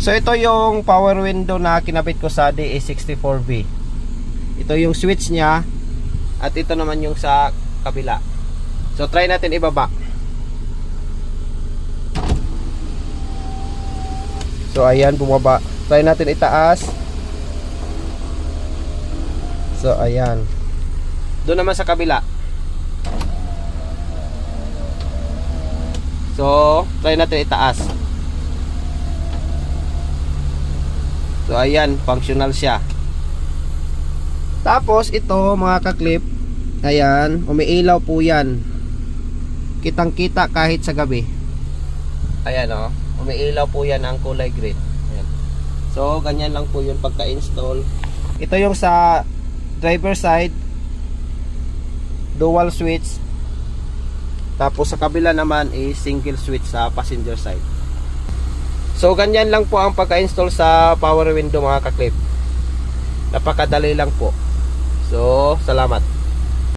So ito yung power window na kinabit ko sa DA64V. Ito yung switch niya. At ito naman yung sa kabila. So try natin ibaba. So ayan, bumaba. Try natin itaas. So ayan. Doon naman sa kabila. So try natin itaas. So ayan, functional siya. Tapos ito mga kaklip, ayan, umiilaw po yan. Kitang kita kahit sa gabi. Ayan o, umiilaw po yan ang kulay green. Ayan. So ganyan lang po yun pagka-install. Ito yung sa driver side, dual switch. Tapos sa kabila naman is single switch sa passenger side. So ganyan lang po ang pagka-install sa power window mga kaklip. Napakadali lang po. So salamat.